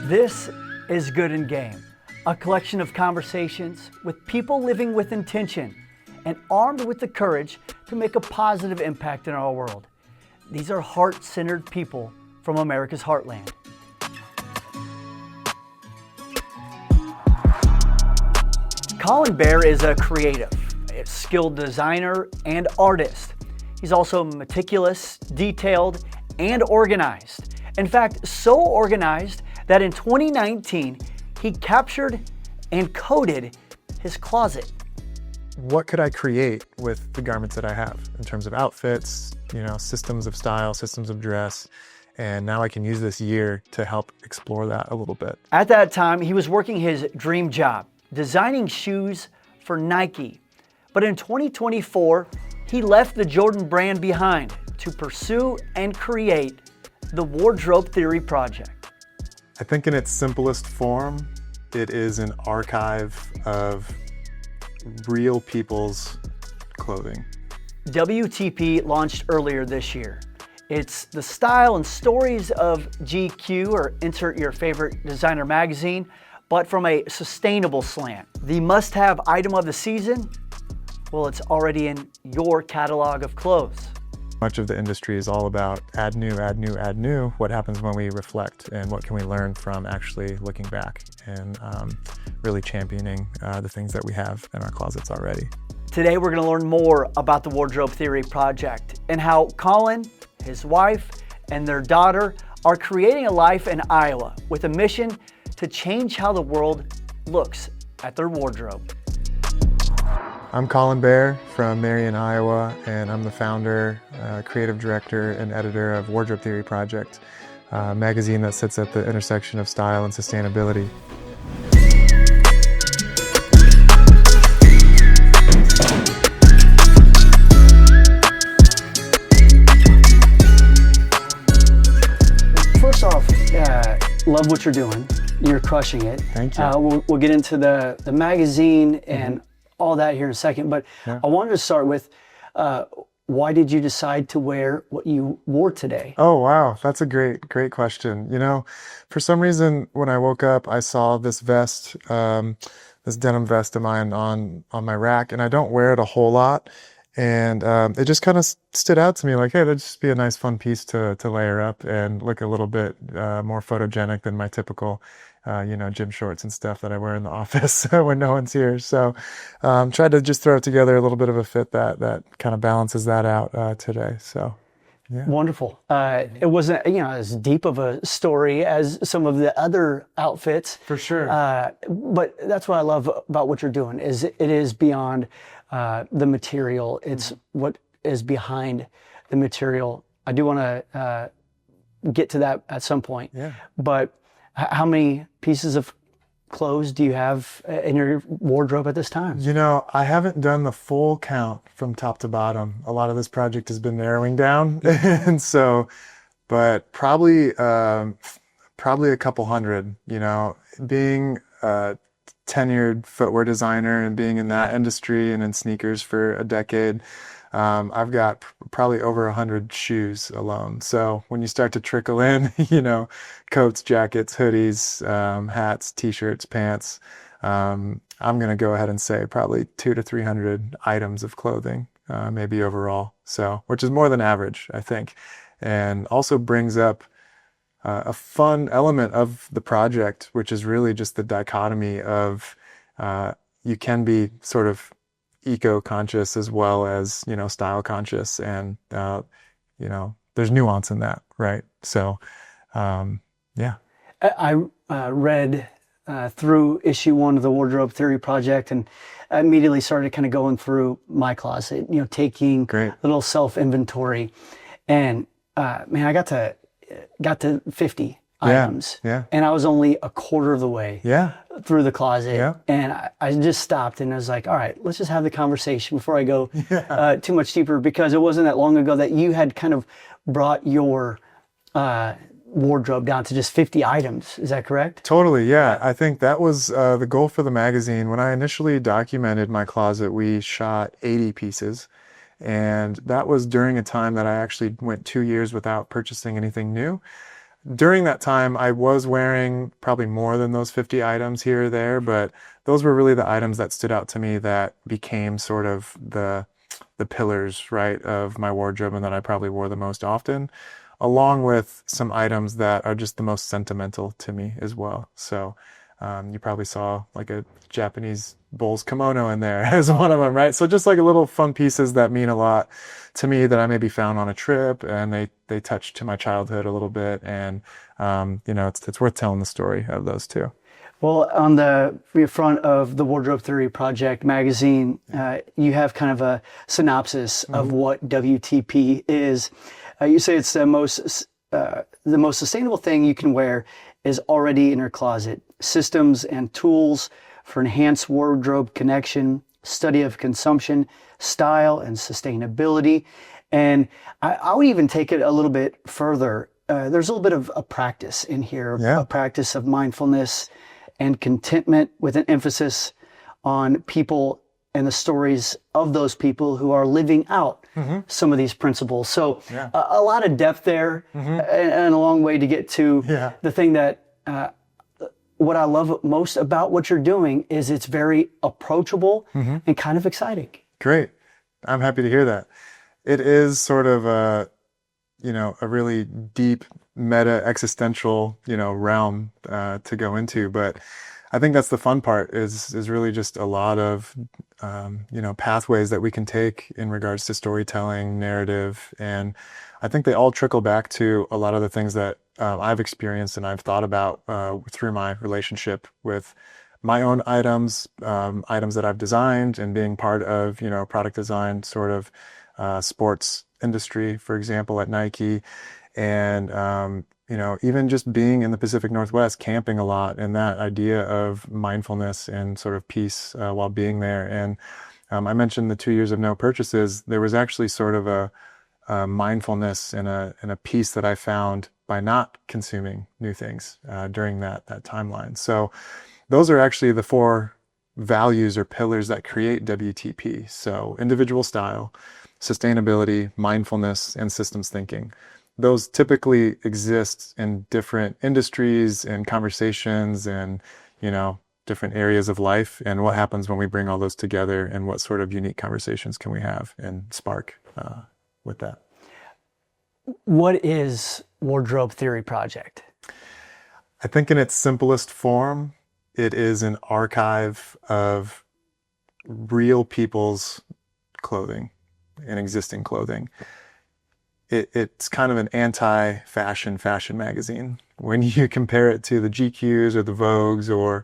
This is Good and Game, a collection of conversations with people living with intention and armed with the courage to make a positive impact in our world. These are heart-centered people from America's heartland. Colin Behr is a creative, a skilled designer, and artist. He's also meticulous, detailed, and organized. In fact, so organized that in 2019, he captured and coded his closet. What could I create with the garments that I have in terms of outfits, systems of style, systems of dress, and now I can use this year to help explore that a little bit. At that time, he was working his dream job, designing shoes for Nike. But in 2024, he left the Jordan brand behind to pursue and create the Wardrobe Theory Project. I think in its simplest form, it is an archive of real people's clothing. WTP launched earlier this year. It's the style and stories of GQ, or insert your favorite designer magazine, but from a sustainable slant. The must-have item of the season? Well, it's already in your catalog of clothes. Much of the industry is all about add new, add new, add new. What happens when we reflect, and what can we learn from actually looking back and really championing the things that we have in our closets already. Today we're going to learn more about the Wardrobe Theory Project and how Colin, his wife, and their daughter are creating a life in Iowa with a mission to change how the world looks at their wardrobe. I'm Colin Behr from Marion, Iowa, and I'm the founder, creative director, and editor of Wardrobe Theory Project, a magazine that sits at the intersection of style and sustainability. First off, love what you're doing. You're crushing it. Thank you. We'll get into the magazine and all that here in a second, but yeah. I wanted to start with why did you decide to wear what you wore today? Oh, wow. That's a great question. For some reason, when I woke up, I saw this vest, this denim vest of mine on my rack, and I don't wear it a whole lot. And it just kind of stood out to me like, hey, that'd just be a nice, fun piece to layer up and look a little bit more photogenic than my typical gym shorts and stuff that I wear in the office when no one's here. So tried to just throw together a little bit of a fit that kind of balances that out today. So yeah. Wonderful. It wasn't as deep of a story as some of the other outfits. For sure. But that's what I love about what you're doing is it is beyond the material. It's what is behind the material. I do want to get to that at some point. Yeah. But how many pieces of clothes do you have in your wardrobe at this time? I haven't done the full count from top to bottom. A lot of this project has been narrowing down. And so, but probably a couple hundred, being a tenured footwear designer and being in that industry and in sneakers for a decade. I've got probably over 100 shoes alone. So when you start to trickle in, coats, jackets, hoodies, hats, t-shirts, pants, I'm going to go ahead and say probably 200 to 300 items of clothing, maybe overall. So, which is more than average, I think. And also brings up a fun element of the project, which is really just the dichotomy of you can be sort of eco-conscious as well as style conscious, and there's nuance in that, right? So yeah, I read through issue 1 of the Wardrobe Theory Project, and I immediately started kind of going through my closet, taking a little self-inventory, and man, I got to 50 items, and I was only a quarter of the way through the closet, and I just stopped and I was like, all right, let's just have the conversation before I go too much deeper, because it wasn't that long ago that you had kind of brought your wardrobe down to just 50 items. Is that correct? Totally, yeah. I think that was the goal for the magazine. When I initially documented my closet, we shot 80 pieces, and that was during a time that I actually went 2 years without purchasing anything new. during that time, I was wearing probably more than those 50 items here or there, but those were really the items that stood out to me that became sort of the pillars, right, of my wardrobe and that I probably wore the most often, along with some items that are just the most sentimental to me as well. So you probably saw like a Japanese Bulls kimono in there as one of them, right? So just like little fun pieces that mean a lot to me that I maybe found on a trip, and they touch to my childhood a little bit, and it's worth telling the story of those too. Well, on the front of the Wardrobe Theory Project magazine, you have kind of a synopsis of what WTP is. You say it's the most sustainable thing you can wear is already in your closet. Systems and tools for enhanced wardrobe connection, study of consumption, style, and sustainability. And I would even take it a little bit further. There's a little bit of a practice in here, a practice of mindfulness and contentment with an emphasis on people and the stories of those people who are living out some of these principles. So a lot of depth there and a long way to get to the thing that what I love most about what you're doing is it's very approachable and kind of exciting. Great. I'm happy to hear that. It is sort of a really deep meta existential, realm to go into. But I think that's the fun part is really just a lot of, pathways that we can take in regards to storytelling, narrative. And I think they all trickle back to a lot of the things that I've experienced and I've thought about through my relationship with my own items, items that I've designed, and being part of, product design sort of sports industry, for example, at Nike. And, even just being in the Pacific Northwest, camping a lot, and that idea of mindfulness and sort of peace while being there. And I mentioned the 2 years of no purchases. There was actually sort of a mindfulness and a peace that I found by not consuming new things during that timeline. So those are actually the 4 values or pillars that create WTP. So individual style, sustainability, mindfulness, and systems thinking. Those typically exist in different industries and conversations and, different areas of life. And what happens when we bring all those together, and what sort of unique conversations can we have and spark with that? What is Wardrobe Theory Project? I think in its simplest form, it is an archive of real people's clothing and existing clothing. It's kind of an anti-fashion magazine. When you compare it to the GQs or the Vogues or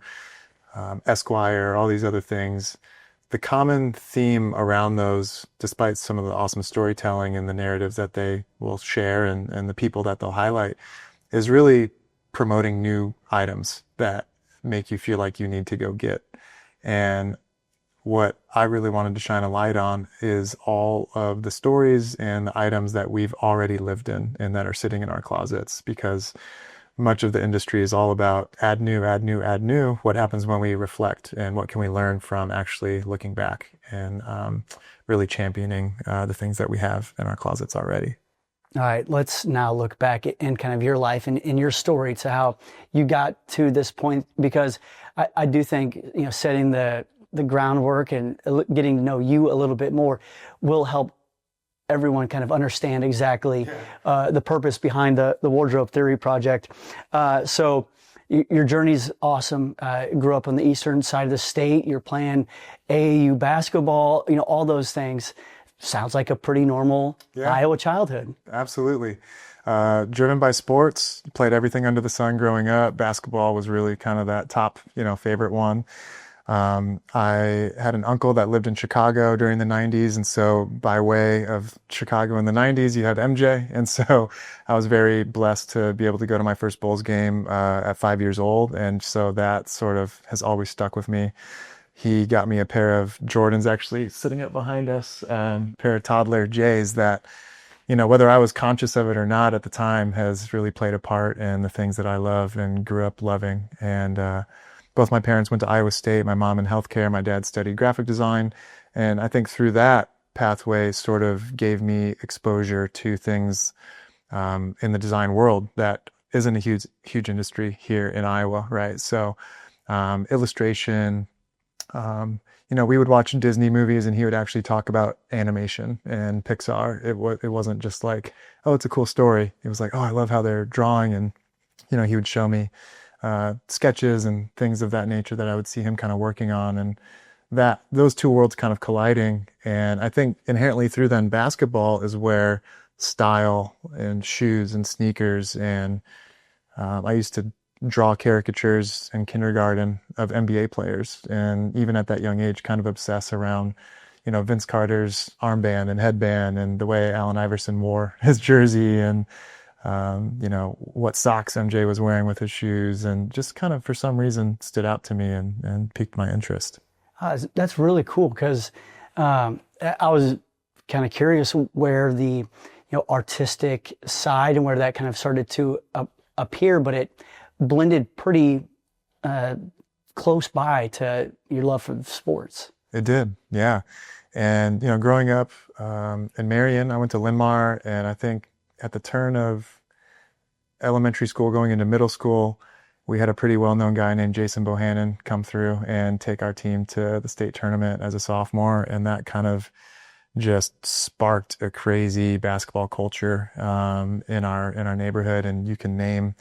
Esquire, all these other things, the common theme around those, despite some of the awesome storytelling and the narratives that they will share and the people that they'll highlight, is really promoting new items that make you feel like you need to go get. And what I really wanted to shine a light on is all of the stories and the items that we've already lived in and that are sitting in our closets, because much of the industry is all about add new, add new, add new. What happens when we reflect, and what can we learn from actually looking back and really championing the things that we have in our closets already. All right, let's now look back in kind of your life and in your story to how you got to this point, because I do think, setting the groundwork and getting to know you a little bit more will help everyone kind of understand exactly the purpose behind the Wardrobe Theory Project. So your journey's awesome. Grew up on the eastern side of the state. You're playing AAU basketball, all those things. Sounds like a pretty normal Iowa childhood. Absolutely. Driven by sports, played everything under the sun growing up. Basketball was really kind of that top, favorite one. I had an uncle that lived in Chicago during the 90s. And so by way of Chicago in the 90s, you had MJ. And so I was very blessed to be able to go to my first Bulls game at 5 years old. And so that sort of has always stuck with me. He got me a pair of Jordans, actually sitting up behind us, a pair of toddler J's that, whether I was conscious of it or not at the time, has really played a part in the things that I love and grew up loving. And both my parents went to Iowa State, my mom in healthcare, my dad studied graphic design. And I think through that pathway sort of gave me exposure to things in the design world that isn't a huge industry here in Iowa, right? So illustration, we would watch Disney movies and he would actually talk about animation and Pixar. It wasn't just like, oh, it's a cool story. It was like, oh, I love how they're drawing. And, he would show me sketches and things of that nature that I would see him kind of working on, and those two worlds kind of colliding. And I think inherently through then basketball is where style and shoes and sneakers, and I used to draw caricatures in kindergarten of NBA players, and even at that young age kind of obsess around Vince Carter's armband and headband and the way Allen Iverson wore his jersey, and what socks MJ was wearing with his shoes, and just kind of for some reason stood out to me and piqued my interest. That's really cool, because I was kind of curious where the artistic side and where that kind of started to appear, but it blended pretty close by to your love for sports. It did, yeah. And growing up in Marion, I went to Linn-Mar, and I think at the turn of elementary school going into middle school, we had a pretty well-known guy named Jason Bohannon come through and take our team to the state tournament as a sophomore, and that kind of just sparked a crazy basketball culture in our neighborhood. And you can name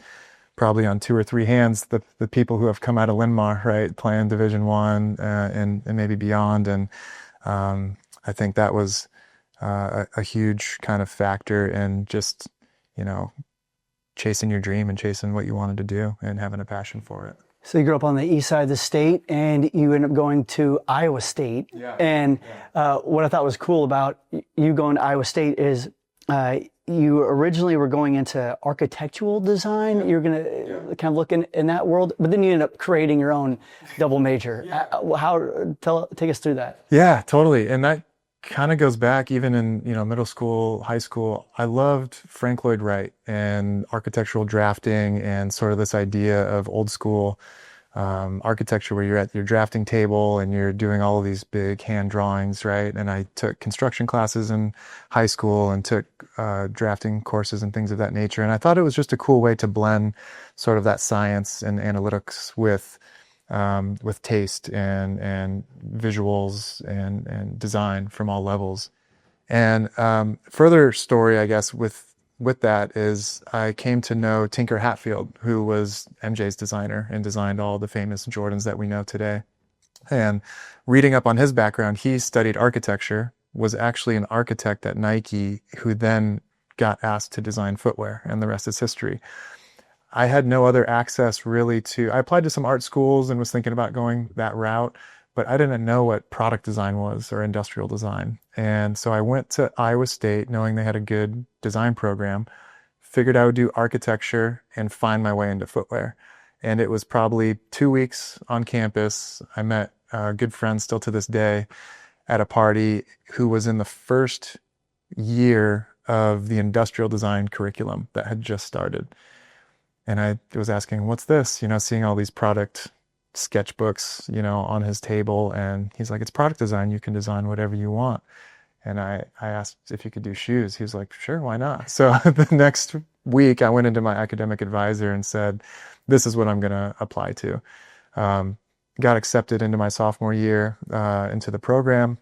probably on 2 or 3 hands the people who have come out of Linn-Mar, right, playing Division I and maybe beyond. And I think that was a huge kind of factor in just chasing your dream and chasing what you wanted to do and having a passion for it. So you grew up on the east side of the state, and you ended up going to Iowa State. Yeah. And what I thought was cool about you going to Iowa State is you originally were going into architectural design. Yeah. You're going to kind of look in that world, but then you ended up creating your own double major. Yeah. Take us through that. Yeah, totally. And that kind of goes back even in middle school, high school. I loved Frank Lloyd Wright and architectural drafting and sort of this idea of old school architecture where you're at your drafting table and you're doing all of these big hand drawings, right? And I took construction classes in high school and took drafting courses and things of that nature. And I thought it was just a cool way to blend sort of that science and analytics with taste and visuals and design from all levels. And further story, I guess, with that is I came to know Tinker Hatfield, who was MJ's designer and designed all the famous Jordans that we know today. And reading up on his background, he studied architecture, was actually an architect at Nike, who then got asked to design footwear, and the rest is history. I had no other access really I applied to some art schools and was thinking about going that route, but I didn't know what product design was or industrial design. And so I went to Iowa State knowing they had a good design program, figured I would do architecture and find my way into footwear. And it was probably 2 weeks on campus. I met a good friend still to this day at a party who was in the first year of the industrial design curriculum that had just started. And I was asking, what's this? Seeing all these product sketchbooks, on his table. And he's like, it's product design. You can design whatever you want. And I asked if he could do shoes. He was like, sure, why not? So the next week I went into my academic advisor and said, this is what I'm going to apply to. Got accepted into my sophomore year into the program.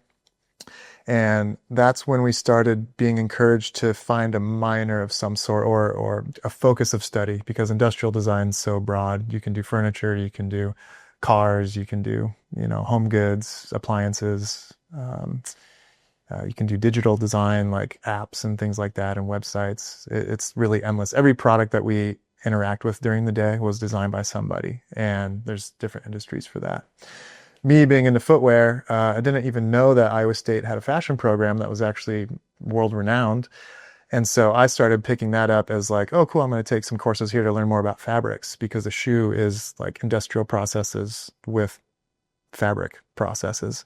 And that's when we started being encouraged to find a minor of some sort or a focus of study, because industrial design is so broad. You can do furniture, you can do cars, you can do, home goods, appliances. You can do digital design like apps and things like that and websites. It's really endless. Every product that we interact with during the day was designed by somebody, and there's different industries for that. Me being into footwear, I didn't even know that Iowa State had a fashion program that was actually world renowned. And so I started picking that up as like, oh, cool, I'm going to take some courses here to learn more about fabrics, because a shoe is like industrial processes with fabric processes.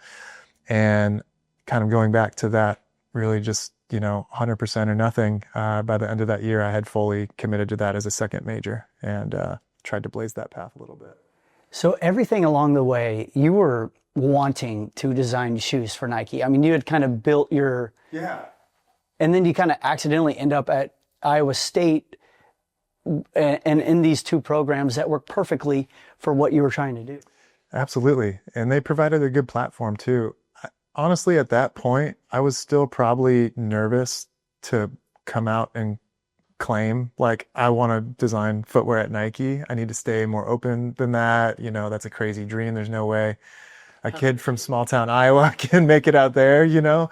And kind of going back to that, really just, 100% or nothing. By the end of that year, I had fully committed to that as a second major and tried to blaze that path a little bit. So everything along the way, you were wanting to design shoes for Nike. I mean, you had kind of built your... Yeah. And then you kind of accidentally end up at Iowa State and in these two programs that work perfectly for what you were trying to do. Absolutely. And they provided a good platform too. Honestly, at that point, I was still probably nervous to come out and claim, like, I want to design footwear at Nike. I need to stay more open than that. You know, that's a crazy dream. There's no way a kid from small town Iowa can make it out there, you know?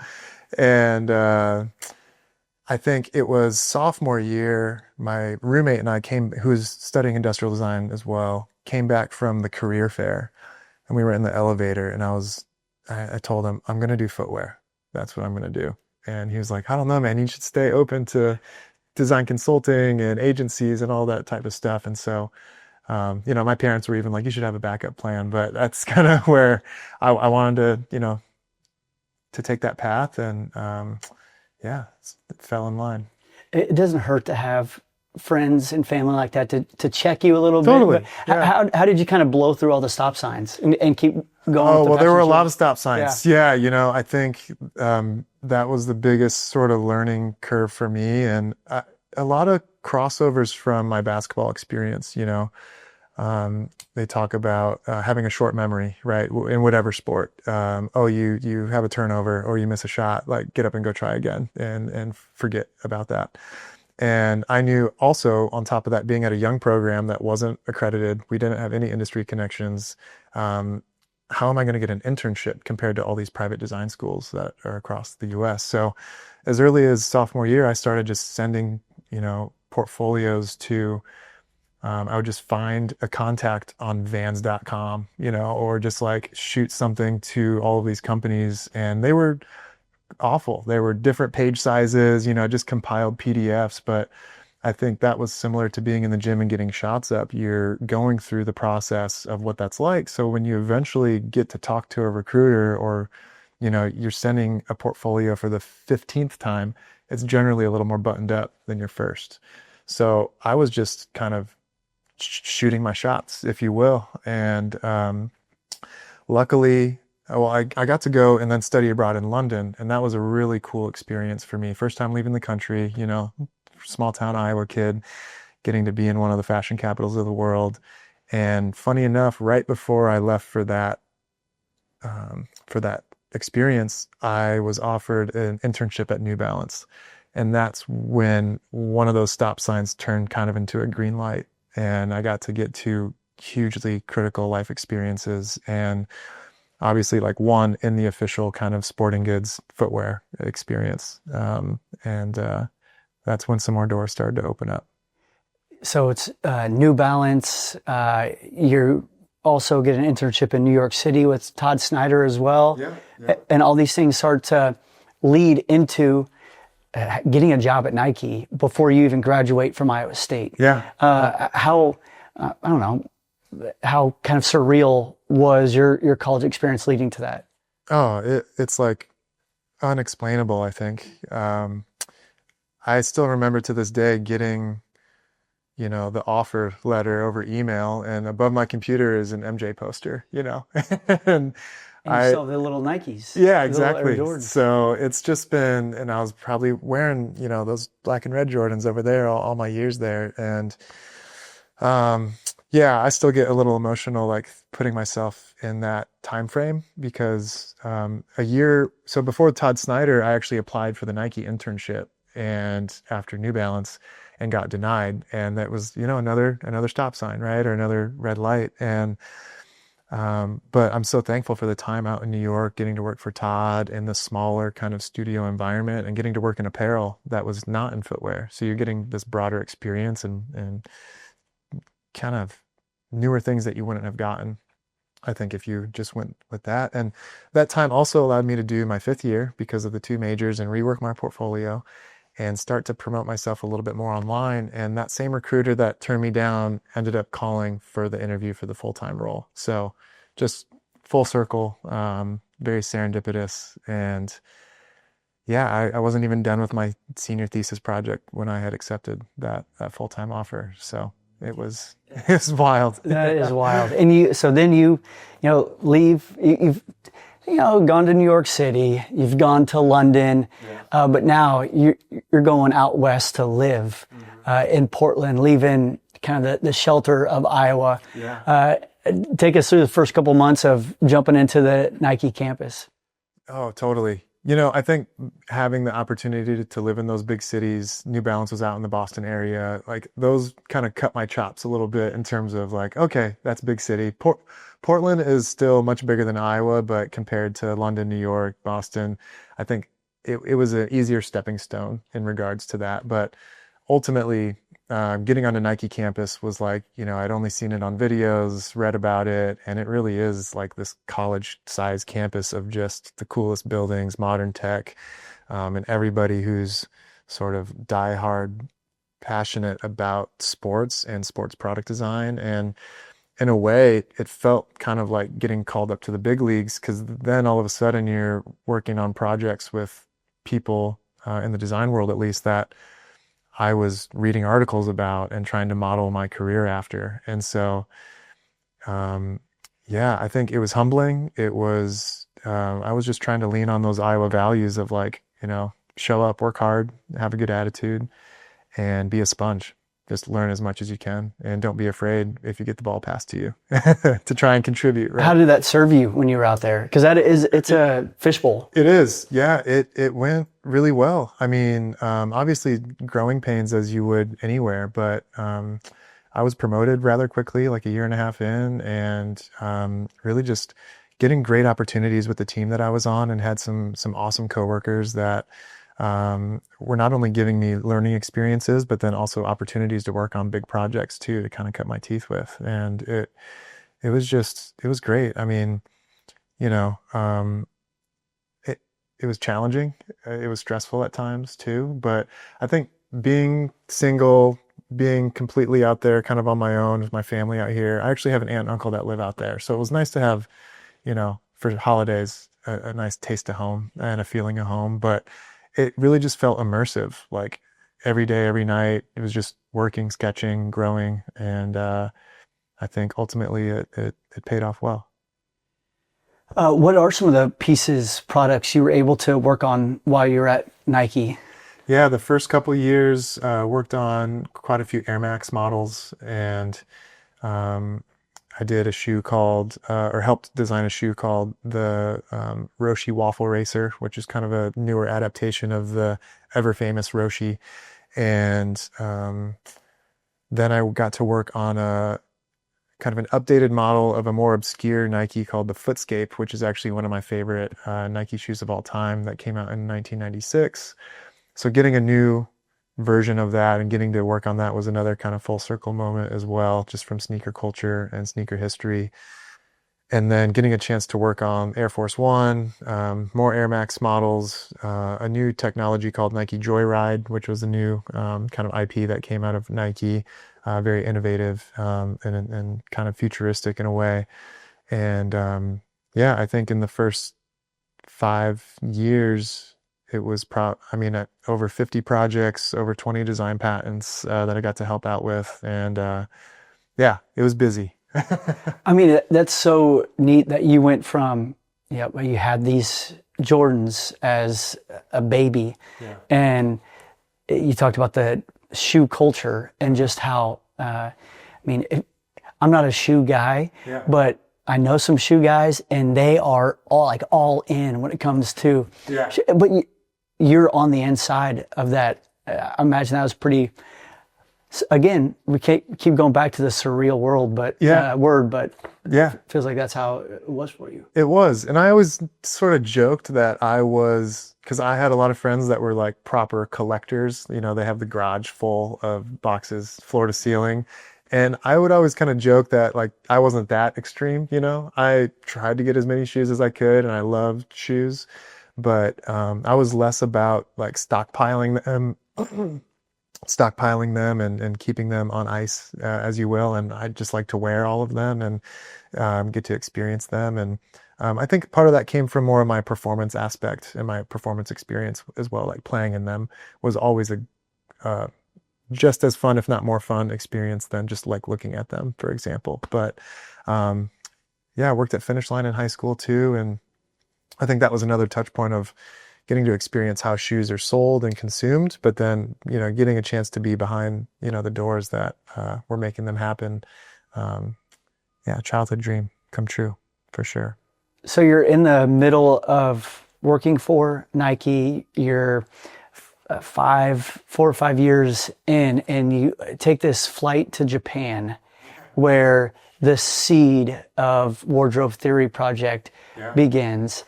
And I think it was sophomore year, my roommate and I who was studying industrial design as well, came back from the career fair, and we were in the elevator, and I told him, I'm going to do footwear. That's what I'm going to do. And he was like, I don't know, man, you should stay open to design consulting and agencies and all that type of stuff. And so, you know, my parents were even like, you should have a backup plan. But that's kind of where I wanted to, you know, to take that path. And yeah, it fell in line. It doesn't hurt to have friends and family like that to check you a little Totally, bit. yeah. How did you kind of blow through all the stop signs and keep going? Oh, with well, there were a lot passion? of stop signs. Yeah, you know, I think that was the biggest sort of learning curve for me, and a lot of crossovers from my basketball experience. You know, they talk about having a short memory, right, in whatever sport. Oh, you have a turnover or you miss a shot, like, get up and go try again, and forget about that. And I knew also, on top of that, being at a young program that wasn't accredited, we didn't have any industry connections. How am I going to get an internship compared to all these private design schools that are across the US? So as early as sophomore year, I started just sending, you know, portfolios to, I would just find a contact on vans.com, you know, or just like shoot something to all of these companies. And they were awful. They were different page sizes, you know, just compiled PDFs. But I think that was similar to being in the gym and getting shots up. You're going through the process of what that's like. So when you eventually get to talk to a recruiter, or, you know, you're sending a portfolio for the 15th time, it's generally a little more buttoned up than your first. So I was just kind of shooting my shots, if you will. And luckily, well, I got to go and then study abroad in London, and that was a really cool experience for me. First time leaving the country, you know, small town Iowa kid, getting to be in one of the fashion capitals of the world. And funny enough, right before I left for that experience, I was offered an internship at New Balance. And that's when one of those stop signs turned kind of into a green light. And I got to get two hugely critical life experiences, and obviously, like, one in the official kind of sporting goods footwear experience. And that's when some more doors started to open up. So it's New Balance. You also get an internship in New York City with Todd Snyder as well. Yeah. And all these things start to lead into getting a job at Nike before you even graduate from Iowa State. Yeah. How, I don't know, how kind of surreal was your college experience leading to that? Oh, it's like unexplainable, I think. I still remember to this day getting, you know, the offer letter over email, and above my computer is an MJ poster, you know. and you saw the little Nikes. Yeah, the little exactly. Air Jordans. So it's just been, and I was probably wearing, you know, those black and red Jordans over there all my years there. And yeah, I still get a little emotional, like, putting myself in that time frame, because so before Todd Snyder, I actually applied for the Nike internship, and after New Balance, and got denied. And that was, you know, another stop sign, right? Or another red light. And but I'm so thankful for the time out in New York, getting to work for Todd in the smaller kind of studio environment, and getting to work in apparel that was not in footwear. So you're getting this broader experience and kind of newer things that you wouldn't have gotten, I think, if you just went with that. And that time also allowed me to do my 5th year because of the 2 majors, and rework my portfolio and start to promote myself a little bit more online. And that same recruiter that turned me down ended up calling for the interview for the full-time role. So just full circle, very serendipitous. And yeah, I wasn't even done with my senior thesis project when I had accepted that full-time offer. So it was wild. That is wild. And then you leave. You've gone to New York City. You've gone to London, but now you're going out west to live. in Portland, leaving kind of the shelter of Iowa. Yeah. Take us through the first couple months of jumping into the Nike campus. Oh, totally. You know, I think having the opportunity to live in those big cities, New Balance was out in the Boston area, like those kind of cut my chops a little bit in terms of like, okay, that's big city. Portland is still much bigger than Iowa, but compared to London, New York, Boston, I think it was an easier stepping stone in regards to that. But ultimately, getting onto Nike campus was like, you know, I'd only seen it on videos, read about it, and it really is like this college-sized campus of just the coolest buildings, modern tech, and everybody who's sort of diehard passionate about sports and sports product design. And in a way, it felt kind of like getting called up to the big leagues, because then all of a sudden you're working on projects with people in the design world, at least, that I was reading articles about and trying to model my career after. And so, yeah, I think it was humbling. It was, I was just trying to lean on those Iowa values of like, you know, show up, work hard, have a good attitude, and be a sponge. Just learn as much as you can, and don't be afraid if you get the ball passed to you to try and contribute. Right? How did that serve you when you were out there? Because it's a fishbowl. It is. Yeah, it went really well. I mean, obviously growing pains as you would anywhere, but I was promoted rather quickly, like a year and a half in, and really just getting great opportunities with the team that I was on, and had some awesome coworkers that were not only giving me learning experiences, but then also opportunities to work on big projects too, to kind of cut my teeth with. And it was great. I mean, you know, it was challenging. It was stressful at times too, but I think being single, being completely out there kind of on my own with my family out here, I actually have an aunt and uncle that live out there. So it was nice to have, you know, for holidays, a nice taste of home and a feeling of home. But it really just felt immersive. Like every day, every night, it was just working, sketching, growing. And I think ultimately it paid off well. What are some of the products you were able to work on while you were at Nike? Yeah, the first couple of years, worked on quite a few Air Max models, and I did a shoe called, or helped design a shoe called the Roshe Waffle Racer, which is kind of a newer adaptation of the ever famous Roshe. And then I got to work on a kind of an updated model of a more obscure Nike called the Footscape, which is actually one of my favorite Nike shoes of all time, that came out in 1996. So getting a new version of that and getting to work on that was another kind of full circle moment as well, just from sneaker culture and sneaker history. And then getting a chance to work on Air Force One, more Air Max models, a new technology called Nike Joyride, which was a new kind of IP that came out of Nike, very innovative and kind of futuristic in a way. And yeah, I think in the first 5 years, it was over 50 projects, over 20 design patents that I got to help out with. And yeah, it was busy. I mean, that's so neat that you went from, you had these Jordans as a baby, Yeah. and you talked about the shoe culture and just how, I'm not a shoe guy, Yeah. but I know some shoe guys, and they are all in when it comes to, Yeah. but you're on the inside of that. I imagine that was pretty. Again, we keep going back to the surreal world, but Yeah. but Yeah. it feels like that's how it was for you. It was. And I always sort of joked that because I had a lot of friends that were like proper collectors. You know, they have the garage full of boxes, floor to ceiling. And I would always kind of joke that like I wasn't that extreme, you know. I tried to get as many shoes as I could, and I loved shoes. But I was less about like stockpiling them. And keeping them on ice, as you will. And I just like to wear all of them and get to experience them. And I think part of that came from more of my performance aspect and my performance experience as well. Like playing in them was always a just as fun, if not more fun experience than just like looking at them, for example. But yeah, I worked at Finish Line in high school too. And I think that was another touch point of getting to experience how shoes are sold and consumed, but then, getting a chance to be behind, the doors that were making them happen. Childhood dream come true for sure. So you're in the middle of working for Nike. You're 4 or 5 years in, and you take this flight to Japan, where the seed of Wardrobe Theory Project begins.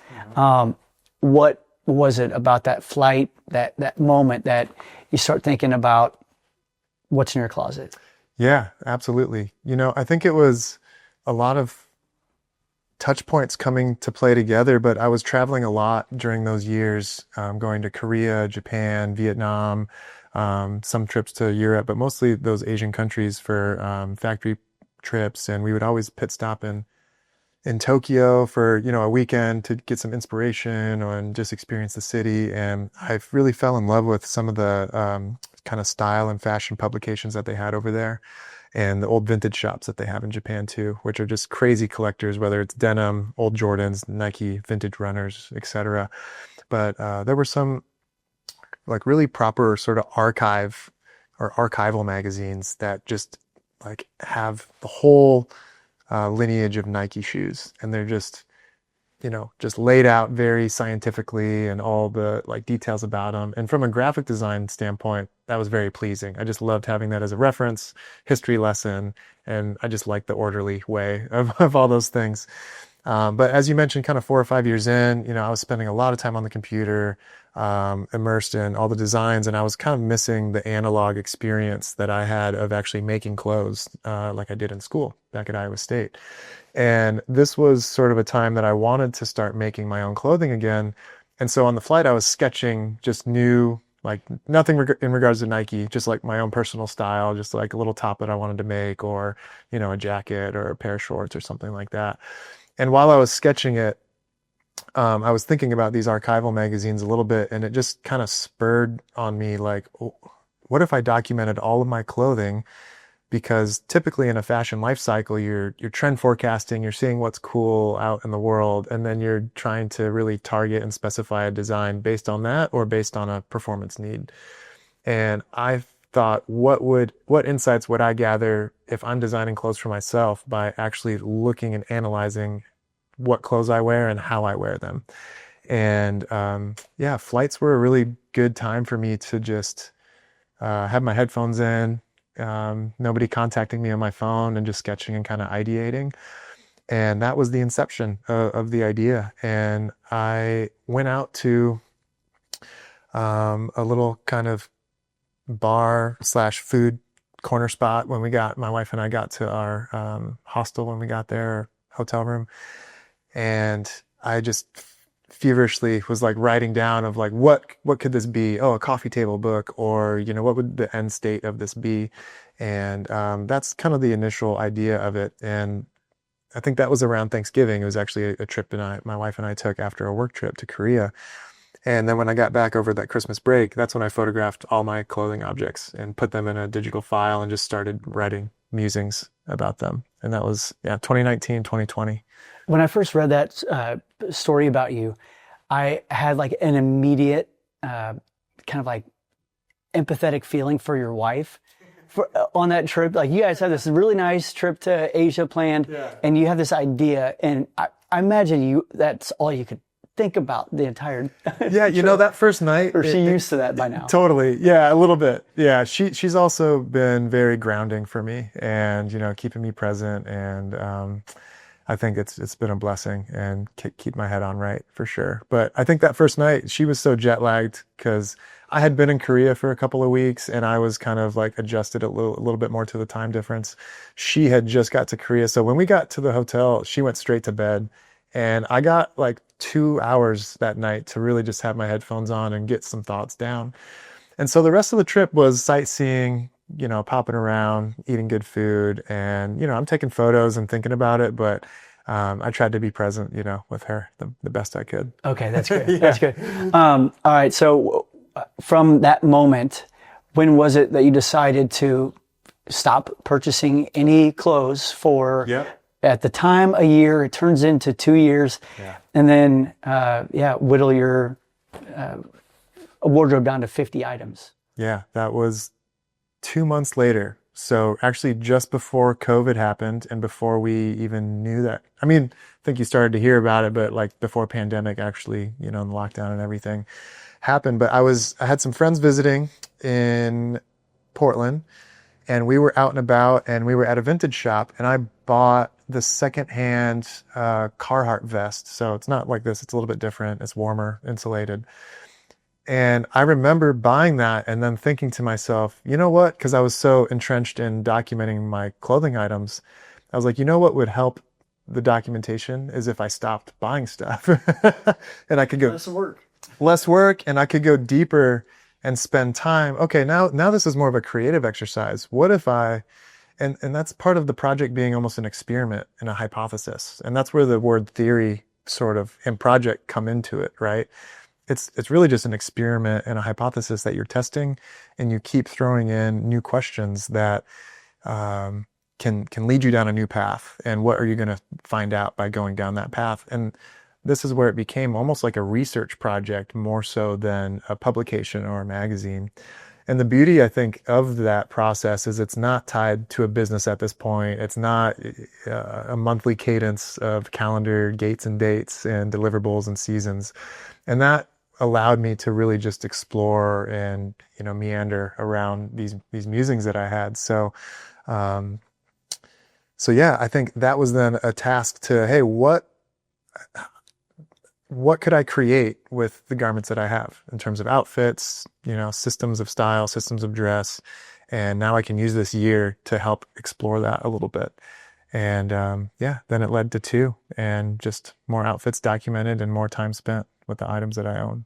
What was it about that flight, that moment, that you start thinking about what's in your closet? Yeah, absolutely. I think it was a lot of touch points coming to play together, but I was traveling a lot during those years, going to Korea, Japan, Vietnam, some trips to Europe, but mostly those Asian countries for factory trips. And we would always pit stop in Tokyo for, a weekend to get some inspiration and just experience the city. And I really fell in love with some of the kind of style and fashion publications that they had over there, and the old vintage shops that they have in Japan too, which are just crazy collectors, whether it's denim, old Jordans, Nike, vintage runners, etc. But there were some like really proper sort of archival magazines that just like have the whole lineage of Nike shoes, and they're just laid out very scientifically, and all the like details about them. And from a graphic design standpoint, that was very pleasing. I just loved having that as a reference, history lesson, and I just liked the orderly way of all those things. But as you mentioned, kind of 4 or 5 years in, I was spending a lot of time on the computer, immersed in all the designs, and I was kind of missing the analog experience that I had of actually making clothes, like I did in school back at Iowa State. And this was sort of a time that I wanted to start making my own clothing again. And so on the flight, I was sketching just new, like nothing in regards to Nike, just like my own personal style, just like a little top that I wanted to make, or, a jacket or a pair of shorts or something like that. And while I was sketching it, I was thinking about these archival magazines a little bit, and it just kind of spurred on me like, what if I documented all of my clothing? Because typically in a fashion life cycle, you're trend forecasting, you're seeing what's cool out in the world, and then you're trying to really target and specify a design based on that or based on a performance need. And I thought, what insights would I gather if I'm designing clothes for myself by actually looking and analyzing what clothes I wear and how I wear them? And flights were a really good time for me to just have my headphones in, nobody contacting me on my phone, and just sketching and kind of ideating. And that was the inception of the idea. And I went out to a little kind of bar / food corner spot when my wife and I got to our hostel, when we got there, hotel room. And I just feverishly was like writing down of like, what could this be? Oh, a coffee table book, or, what would the end state of this be? And that's kind of the initial idea of it. And I think that was around Thanksgiving. It was actually a trip that my wife and I took after a work trip to Korea. And then when I got back over that Christmas break, that's when I photographed all my clothing objects and put them in a digital file and just started writing musings about them. And that was 2019, 2020. When I first read that story about you, I had like an immediate kind of like empathetic feeling for your wife on that trip. Like, you guys had this really nice trip to Asia planned, and you have this idea, and I imagine that's all you could think about the entire trip. That first night, or she used to that by now. Totally. Yeah, a little bit. Yeah, she's also been very grounding for me, and keeping me present, and I think it's been a blessing, and keep my head on right for sure. But I think that first night she was so jet lagged because I had been in Korea for a couple of weeks, and I was kind of like adjusted a little bit more to the time difference. She had just got to Korea, so when we got to the hotel, she went straight to bed, and I got like 2 hours that night to really just have my headphones on and get some thoughts down. And so the rest of the trip was sightseeing, popping around, eating good food, and I'm taking photos and thinking about it, but I tried to be present, with her the best I could. Okay, that's good. That's good. All right, so from that moment, when was it that you decided to stop purchasing any clothes for? At the time, a year. It turns into 2 years, and then whittle your a wardrobe down to 50 items. Yeah, that was 2 months later. So actually just before COVID happened and before we even knew that. I mean, I think you started to hear about it, but like before pandemic actually, you know, and lockdown and everything happened. But I had some friends visiting in Portland, and we were out and about, and we were at a vintage shop, and I bought the secondhand Carhartt vest. So it's not like this, it's a little bit different. It's warmer, insulated. And I remember buying that and then thinking to myself, you know what? Because I was so entrenched in documenting my clothing items, I was like, you know what would help the documentation is if I stopped buying stuff. And I could go less work, and I could go deeper and spend time. Okay, now this is more of a creative exercise. What if and that's part of the project being almost an experiment and a hypothesis. And that's where the word theory sort of and project come into it, right? It's really just an experiment and a hypothesis that you're testing, and you keep throwing in new questions that can lead you down a new path. And what are you going to find out by going down that path? And this is where it became almost like a research project more so than a publication or a magazine. And the beauty, I think, of that process is it's not tied to a business at this point. It's not a monthly cadence of calendar gates and dates and deliverables and seasons. And that allowed me to really just explore and, you know, meander around these musings that I had. So yeah, I think that was then a task to, hey, what could I create with the garments that I have in terms of outfits, you know, systems of style, systems of dress. And now I can use this year to help explore that a little bit. And yeah, then it led to 2 and just more outfits documented and more time spent with the items that I own.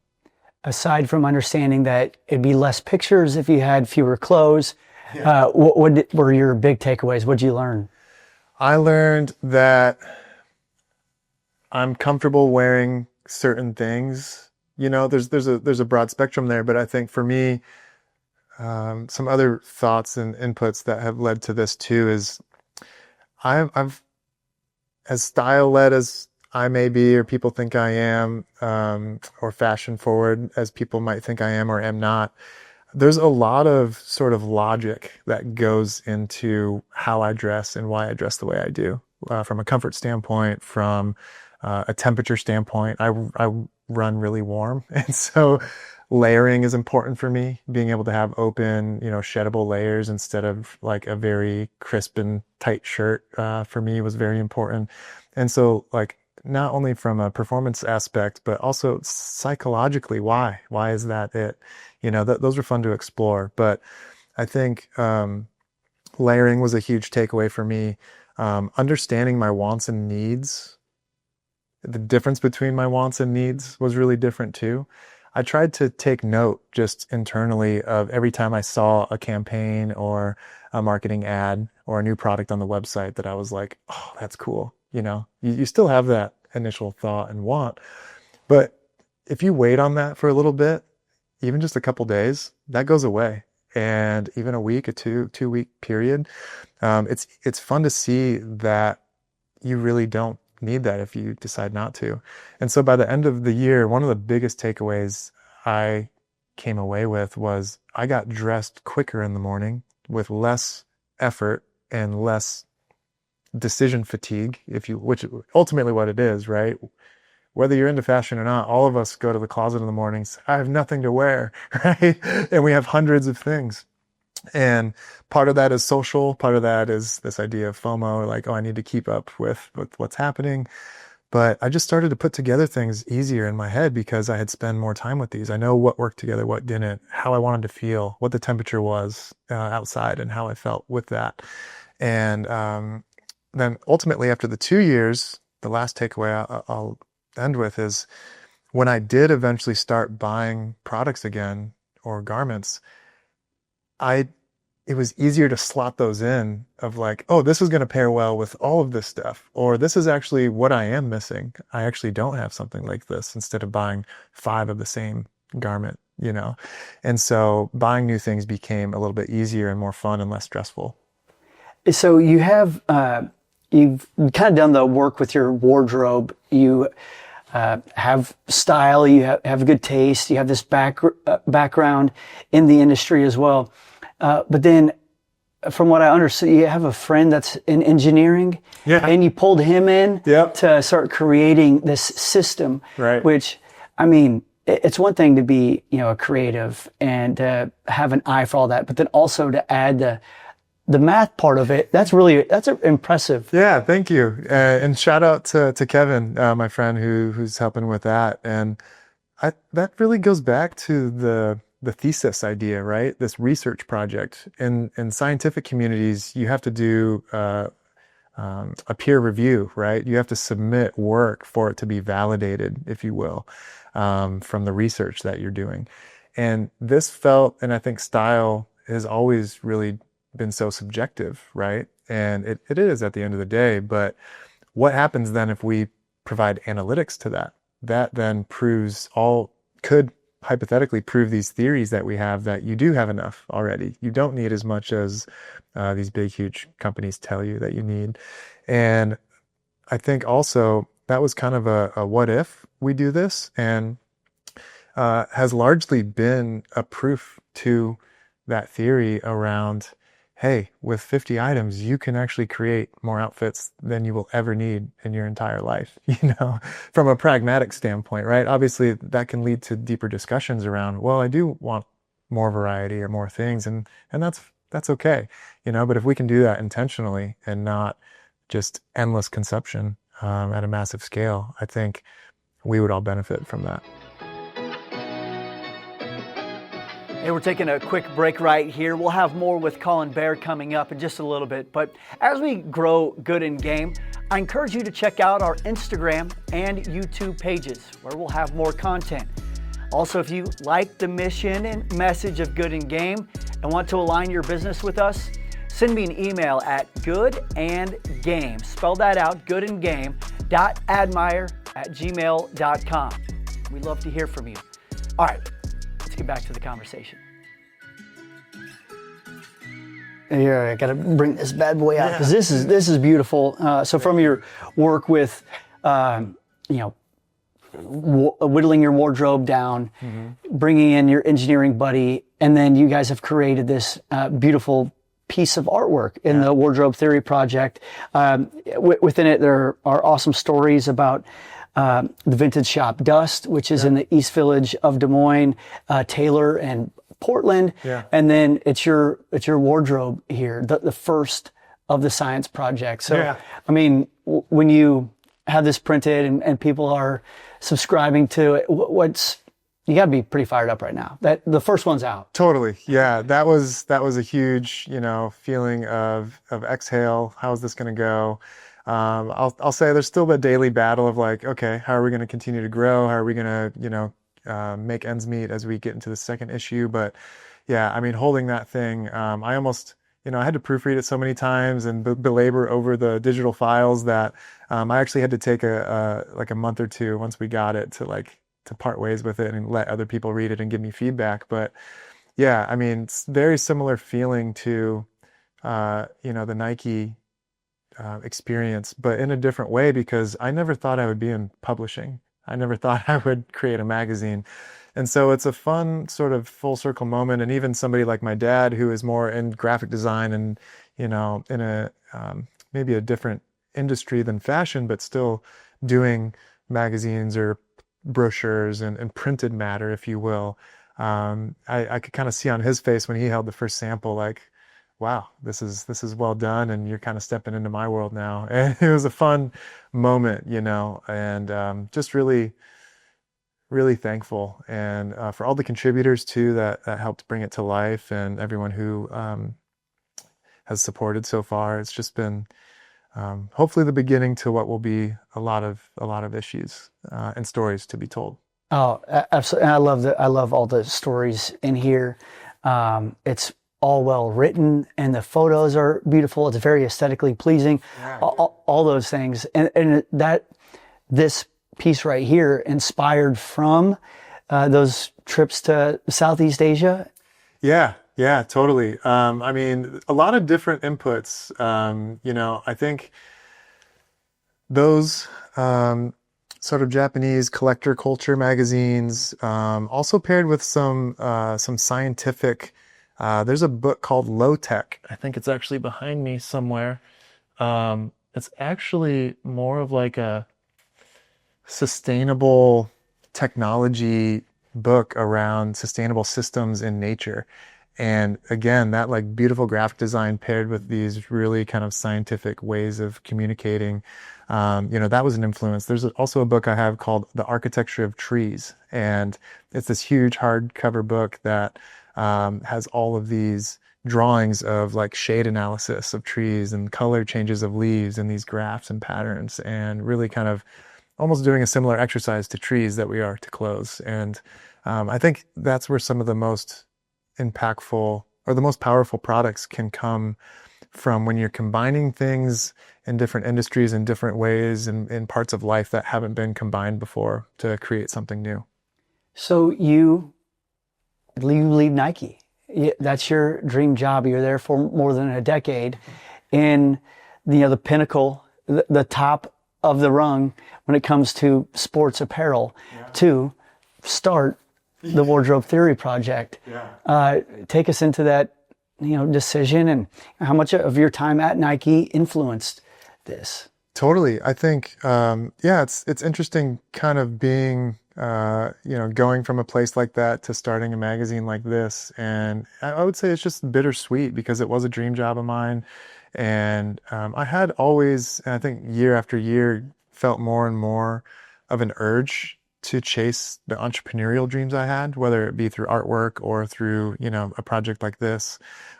Aside from understanding that it'd be less pictures if you had fewer clothes, what were your big takeaways? What'd you learn? I learned that I'm comfortable wearing certain things. You know, there's a broad spectrum there, but I think for me, some other thoughts and inputs that have led to this too is I've as style led as I may be, or people think I am, or fashion forward as people might think I am or am not. There's a lot of sort of logic that goes into how I dress and why I dress the way I do, from a comfort standpoint, from a temperature standpoint. I run really warm, and so layering is important for me. Being able to have open, you know, sheddable layers instead of like a very crisp and tight shirt, for me was very important. And so, like, not only from a performance aspect, but also psychologically, why is that it? You know, those were fun to explore. But I think layering was a huge takeaway for me. Understanding my wants and needs, the difference between my wants and needs was really different too. I tried to take note just internally of every time I saw a campaign or a marketing ad or a new product on the website that I was like, oh, that's cool. You know, you still have that initial thought and want, but if you wait on that for a little bit, even just a couple days, that goes away. And even a week, a two week period, it's fun to see that you really don't need that if you decide not to. And so by the end of the year, one of the biggest takeaways I came away with was I got dressed quicker in the morning with less effort and less decision fatigue, which ultimately what it is, right? Whether you're into fashion or not, all of us go to the closet in the mornings. I have nothing to wear, right? And we have hundreds of things. And part of that is social. Part of that is this idea of FOMO, like, oh, I need to keep up with what's happening. But I just started to put together things easier in my head because I had spent more time with these. I know what worked together, what didn't, how I wanted to feel, what the temperature was outside, and how I felt with that. And then ultimately, after the 2 years, the last takeaway I'll end with is when I did eventually start buying products again or garments, it was easier to slot those in of like, oh, this is going to pair well with all of this stuff, or this is actually what I am missing. I actually don't have something like this, instead of buying 5 of the same garment, you know? And so buying new things became a little bit easier and more fun and less stressful. So you have, you've kind of done the work with your wardrobe. You have style, you have good taste, you have this background in the industry as well. But then from what I understood, you have a friend that's in engineering, and you pulled him in to start creating this system, which, I mean, it's one thing to be, a creative and have an eye for all that, but then also to add the math part of it, that's impressive. Yeah, thank you. And shout out to Kevin, my friend who's helping with that. And that really goes back to the thesis idea, right? This research project. In scientific communities, you have to do a peer review, right? You have to submit work for it to be validated, if you will, from the research that you're doing. And this felt, and I think style has always really been so subjective, right? And it is at the end of the day, but what happens then if we provide analytics to that? That then could hypothetically prove these theories that we have, that you do have enough already. You don't need as much as these big, huge companies tell you that you need. And I think also that was kind of a what if we do this, and has largely been a proof to that theory around, hey, with 50 items, you can actually create more outfits than you will ever need in your entire life, from a pragmatic standpoint, right? Obviously, that can lead to deeper discussions around, well, I do want more variety or more things, and that's okay, but if we can do that intentionally and not just endless consumption at a massive scale, I think we would all benefit from that. Hey, we're taking a quick break right here. We'll have more with Colin Behr coming up in just a little bit. But as we grow Good&Game, I encourage you to check out our Instagram and YouTube pages, where we'll have more content. Also, if you like the mission and message of Good&Game and want to align your business with us, send me an email at goodandgame, spell that out, goodandgame.admire@gmail.com. We'd love to hear from you. All right. Let's get back to the conversation. Here, I got to bring this bad boy out because this is beautiful. So from your work with, whittling your wardrobe down, bringing in your engineering buddy, and then you guys have created this beautiful piece of artwork in the Wardrobe Theory Project. Within it, there are awesome stories about the vintage shop Dust, which is in the East Village of Des Moines, Taylor and Portland, and then it's your wardrobe here, the first of the science project. So, I mean, when you have this printed and people are subscribing to it, you got to be pretty fired up right now. That the first one's out. Totally, yeah. That was a huge, feeling of exhale. How is this going to go? I'll say there's still the daily battle of like, okay, how are we going to continue to grow? How are we going to, make ends meet as we get into the second issue? But yeah, I mean, holding that thing, I almost, I had to proofread it so many times and belabor over the digital files that I actually had to take a month or two once we got it to part ways with it and let other people read it and give me feedback. But yeah, I mean, it's very similar feeling to, the Nike experience, but in a different way, because I never thought I would be in publishing. I never thought I would create a magazine. And so it's a fun sort of full circle moment. And even somebody like my dad, who is more in graphic design and, in a maybe a different industry than fashion, but still doing magazines or brochures and printed matter, if you will. I could kind of see on his face when he held the first sample, like, wow, this is well done, and you're kind of stepping into my world now. And it was a fun moment, and just really, really thankful. And for all the contributors too that helped bring it to life, and everyone who has supported so far. It's just been hopefully the beginning to what will be a lot of issues and stories to be told. Oh, absolutely! I love all the stories in here. It's all well written, and the photos are beautiful. It's very aesthetically pleasing. Yeah. All those things, and that this piece right here inspired from those trips to Southeast Asia. Yeah, totally. I mean, a lot of different inputs. I think those. sort of Japanese collector culture magazines, also paired with some scientific. There's a book called Low Tech. I think it's actually behind me somewhere. It's actually more of like a sustainable technology book around sustainable systems in nature. And again, that like beautiful graphic design paired with these really kind of scientific ways of communicating, that was an influence. There's also a book I have called The Architecture of Trees. And it's this huge hardcover book that has all of these drawings of like shade analysis of trees and color changes of leaves and these graphs and patterns, and really kind of almost doing a similar exercise to trees that we are to clothes. And I think that's where some of the most impactful or the most powerful products can come from, when you're combining things in different industries in different ways and in parts of life that haven't been combined before to create something new. So you leave Nike. That's your dream job. You're there for more than a decade in the pinnacle, the top of the rung when it comes to sports apparel, to start the Wardrobe Theory Project. Take us into that decision, and how much of your time at Nike influenced this. Totally. I think it's interesting kind of being going from a place like that to starting a magazine like this. And I would say it's just bittersweet because it was a dream job of mine. And I had always, and I think year after year, felt more and more of an urge to chase the entrepreneurial dreams I had, whether it be through artwork or through, a project like this,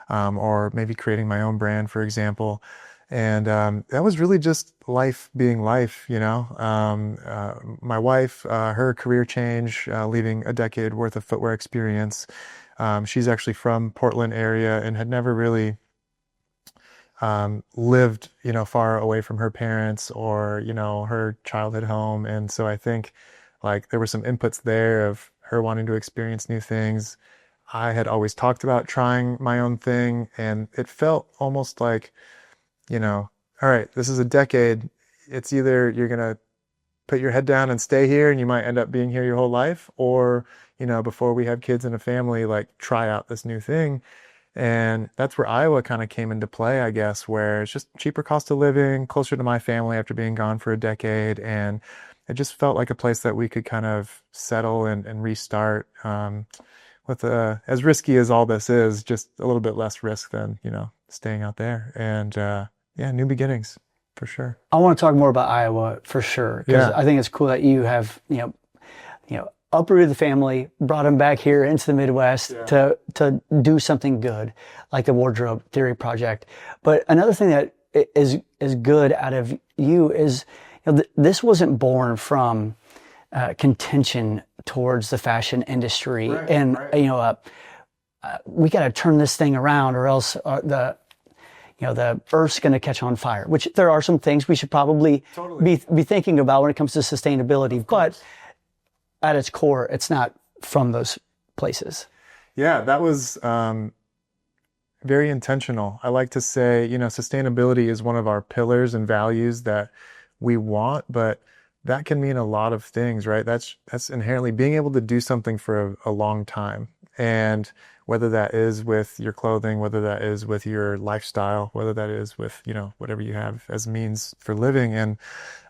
or maybe creating my own brand, for example. And that was really just life being life, My wife, her career change, leaving a decade worth of footwear experience. She's actually from Portland area and had never really lived, far away from her parents or, her childhood home. And so I think like there were some inputs there of her wanting to experience new things. I had always talked about trying my own thing, and it felt almost like, all right, this is a decade. It's either you're going to put your head down and stay here and you might end up being here your whole life, or, before we have kids and a family, like try out this new thing. And that's where Iowa kind of came into play, I guess, where it's just cheaper cost of living, closer to my family after being gone for a decade. And it just felt like a place that we could kind of settle and restart with as risky as all this is, just a little bit less risk than, staying out there. And new beginnings for sure. I want to talk more about Iowa for sure, because I think it's cool that you have, uprooted the family, brought them back here into the Midwest to do something good, like the Wardrobe Theory Project. But another thing that is good out of you is, this wasn't born from contention towards the fashion industry, we got to turn this thing around, or else the Earth's going to catch on fire. Which there are some things we should probably be thinking about when it comes to sustainability, but at its core, it's not from those places. Yeah, that was very intentional. I like to say, sustainability is one of our pillars and values that we want, but that can mean a lot of things, right? That's inherently being able to do something for a long time. And whether that is with your clothing, whether that is with your lifestyle, whether that is with, whatever you have as means for living. And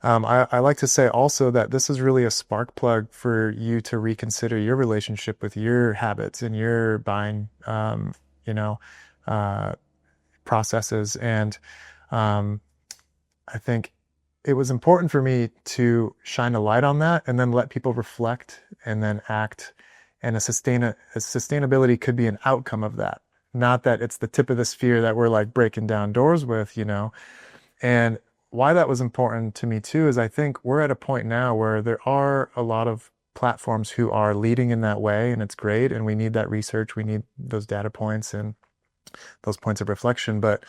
I like to say also that this is really a spark plug for you to reconsider your relationship with your habits and your buying, processes. And I think it was important for me to shine a light on that and then let people reflect and then act. And sustainability could be an outcome of that. Not that it's the tip of the spear that we're like breaking down doors with, And why that was important to me too is I think we're at a point now where there are a lot of platforms who are leading in that way, and it's great. And we need that research. We need those data points and those points of reflection. But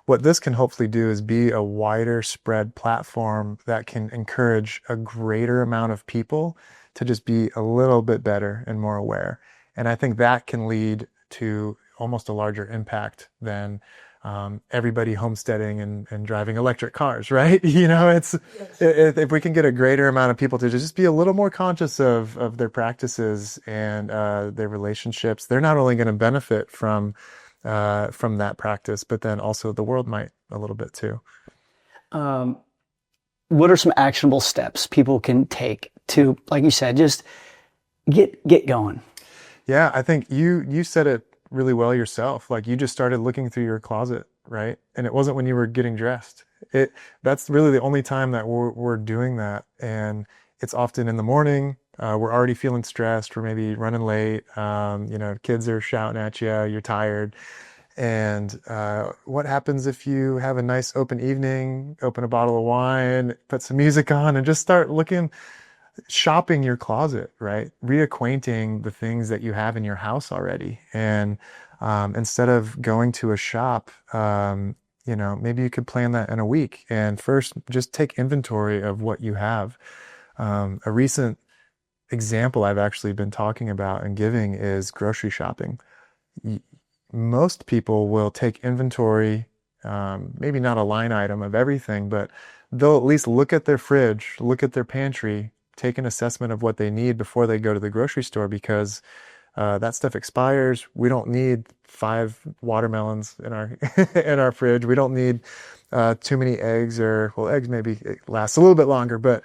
what this can hopefully do is be a wider spread platform that can encourage a greater amount of people to just be a little bit better and more aware. And I think that can lead to almost a larger impact than everybody homesteading and driving electric cars, right? If we can get a greater amount of people to just be a little more conscious of their practices and their relationships, they're not only going to benefit from that practice, but then also the world might a little bit too. What are some actionable steps people can take to, like you said, just get going? Yeah, I think you said it really well yourself. Like you just started looking through your closet, right? And it wasn't when you were getting dressed. That's really the only time that we're doing that. And it's often in the morning. We're already feeling stressed. We're maybe running late. Kids are shouting at you. You're tired. And what happens if you have a nice open evening, open a bottle of wine, put some music on, and just start shopping your closet, right? Reacquainting the things that you have in your house already. And instead of going to a shop, maybe you could plan that in a week. And first, just take inventory of what you have. A recent example I've actually been talking about and giving is grocery shopping. Most people will take inventory, maybe not a line item of everything, but they'll at least look at their fridge, look at their pantry, take an assessment of what they need before they go to the grocery store, because that stuff expires. We don't need 5 watermelons in our in our fridge. We don't need too many eggs, eggs maybe last a little bit longer, but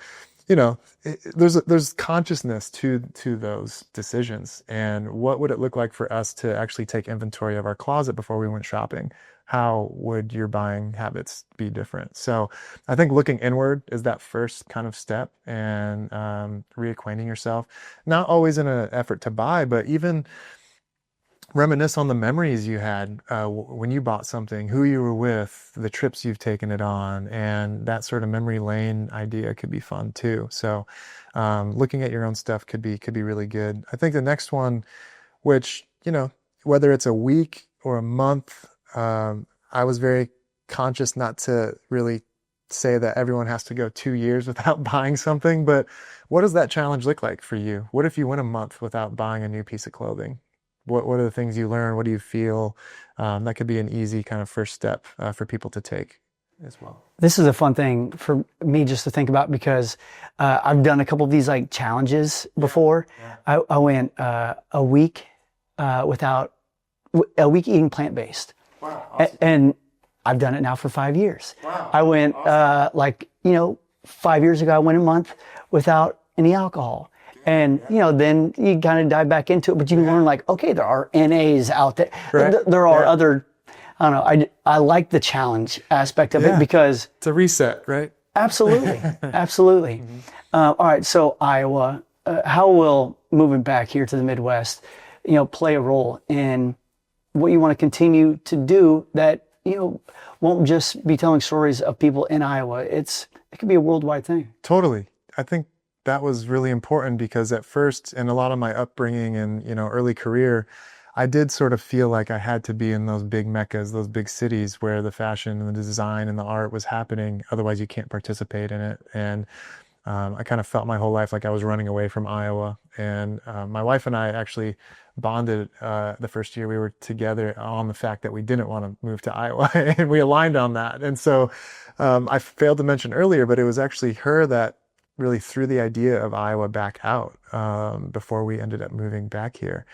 there's consciousness to those decisions. And what would it look like for us to actually take inventory of our closet before we went shopping? How would your buying habits be different? So I think looking inward is that first kind of step, and reacquainting yourself, not always in an effort to buy, but even reminisce on the memories you had when you bought something, who you were with, the trips you've taken it on, and that sort of memory lane idea could be fun too. So looking at your own stuff could be really good. I think the next one, which, whether it's a week or a month, I was very conscious not to really say that everyone has to go 2 years without buying something, but what does that challenge look like for you? What if you went a month without buying a new piece of clothing? What are the things you learn? What do you feel? That could be an easy kind of first step for people to take as well. This is a fun thing for me just to think about, because I've done a couple of these like challenges before. Yeah. I went a week eating plant-based. Wow, awesome. And I've done it now for 5 years. Wow, I went awesome. 5 years ago I went a month without any alcohol. And, then you kind of dive back into it, but you learn okay, there are NAs out there. Right. There are other, I don't know, I like the challenge aspect of it, because it's a reset, right? Absolutely. Absolutely. Mm-hmm. All right. So Iowa, how will moving back here to the Midwest, play a role in what you want to continue to do that, won't just be telling stories of people in Iowa. It could be a worldwide thing. Totally. I think that was really important, because at first, in a lot of my upbringing and early career, I did sort of feel like I had to be in those big meccas, those big cities where the fashion and the design and the art was happening. Otherwise, you can't participate in it. And I kind of felt my whole life like I was running away from Iowa. And my wife and I actually bonded the first year we were together on the fact that we didn't want to move to Iowa, and we aligned on that. And so I failed to mention earlier, but it was actually her that really threw the idea of Iowa back out before we ended up moving back here.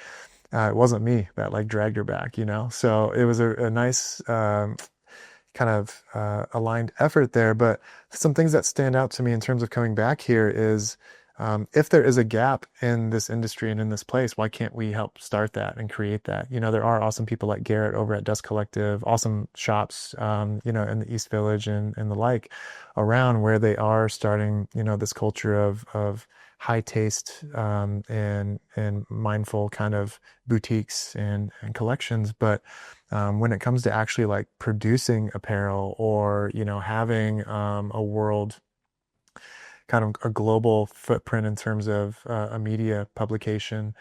It wasn't me that dragged her back, So it was a nice kind of aligned effort there. But some things that stand out to me in terms of coming back here is if there is a gap in this industry and in this place, why can't we help start that and create that? There are awesome people like Garrett over at Dust Collective, awesome shops, in the East Village and the like around, where they are starting, this culture of high taste and mindful kind of boutiques and collections. But when it comes to actually producing apparel or, having a world kind of a global footprint in terms of a media publication,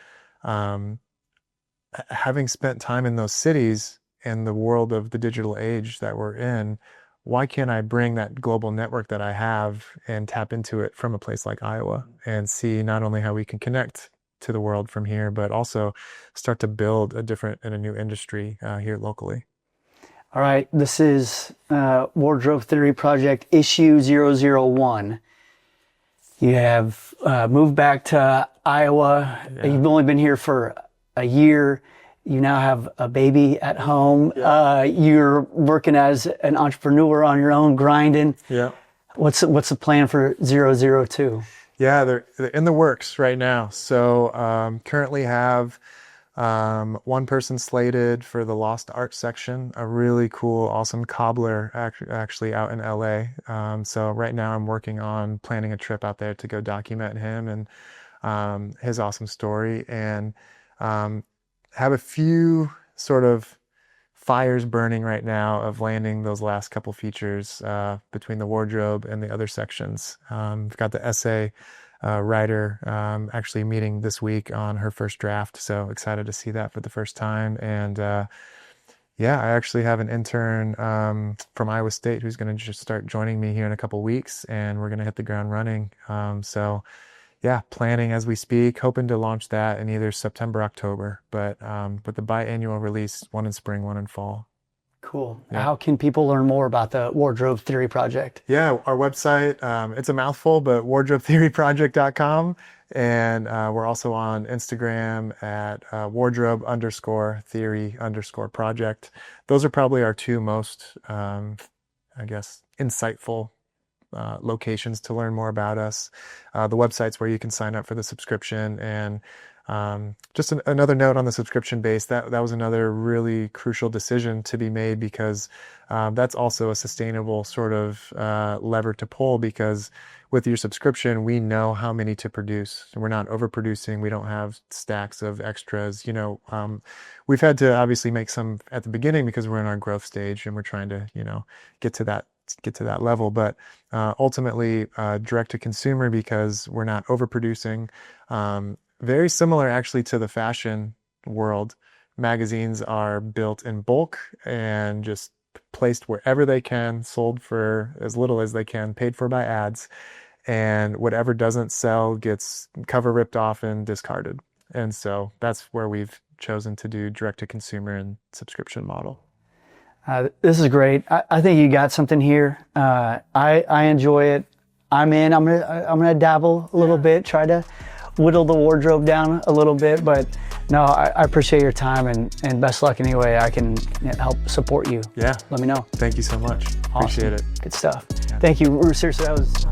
having spent time in those cities and the world of the digital age that we're in, why can't I bring that global network that I have and tap into it from a place like Iowa and see not only how we can connect to the world from here, but also start to build a different and a new industry here locally? All right, this is Wardrobe Theory Project issue 001. You have moved back to Iowa. Yeah. You've only been here for a year. You now have a baby at home. Yeah. You're working as an entrepreneur on your own, grinding. Yeah. What's the plan for 002? Yeah, they're in the works right now. So currently have one person slated for the Lost Art section, a really cool, awesome cobbler actually out in LA. So right now I'm working on planning a trip out there to go document him and his awesome story, and have a few sort of fires burning right now of landing those last couple features between the wardrobe and the other sections. We've got the essay writer actually meeting this week on her first draft, so excited to see that for the first time. And yeah, I actually have an intern from Iowa State who's going to just start joining me here in a couple weeks, and we're going to hit the ground running. So yeah, planning as we speak, hoping to launch that in either September, October, but with the biannual release, one in spring, one in fall. Cool. Yeah. How can people learn more about the Wardrobe Theory Project? Yeah, our website, it's a mouthful, but wardrobetheoryproject.com. And we're also on Instagram at wardrobe_theory_project. Those are probably our two most, I guess, insightful locations to learn more about us. The website's where you can sign up for the subscription. And just another note on the subscription base, that was another really crucial decision to be made, because that's also a sustainable sort of lever to pull, because with your subscription, we know how many to produce. We're not overproducing. We don't have stacks of extras. We've had to obviously make some at the beginning because we're in our growth stage and we're trying to, get to that level. But ultimately, direct to consumer, because we're not overproducing. Very similar actually to the fashion world. Magazines are built in bulk and just placed wherever they can, sold for as little as they can, paid for by ads, and whatever doesn't sell gets cover ripped off and discarded. And so that's where we've chosen to do direct to consumer and subscription model. This is great. I think you got something here. I enjoy it. I'm in. I'm gonna dabble a little bit, try to whittle the wardrobe down a little bit, but no, I appreciate your time, and best luck any way I can help support you. Yeah. Let me know. Thank you so much. Awesome. Appreciate it. Good stuff. Yeah. Thank you. Seriously, that was...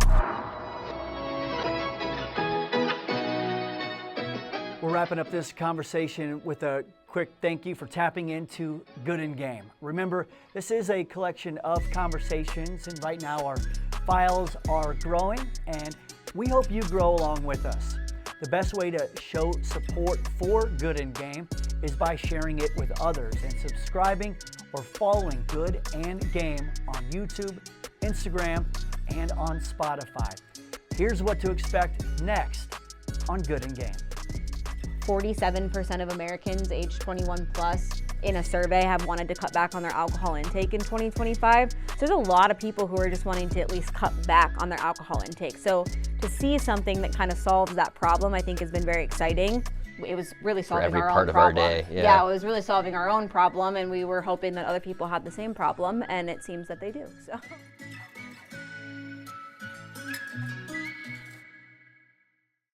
We're wrapping up this conversation with a quick thank you for tapping into Good&Game. Remember, this is a collection of conversations, and right now our files are growing, and we hope you grow along with us. The best way to show support for Good&Game is by sharing it with others and subscribing or following Good&Game on YouTube, Instagram, and on Spotify. Here's what to expect next on Good&Game. 47% of Americans age 21 plus in a survey have wanted to cut back on their alcohol intake in 2025. So there's a lot of people who are just wanting to at least cut back on their alcohol intake. So to see something that kind of solves that problem, I think has been very exciting. It was really solving our own problem. For every part of our day, yeah, it was really solving our own problem, and we were hoping that other people had the same problem, and it seems that they do. So.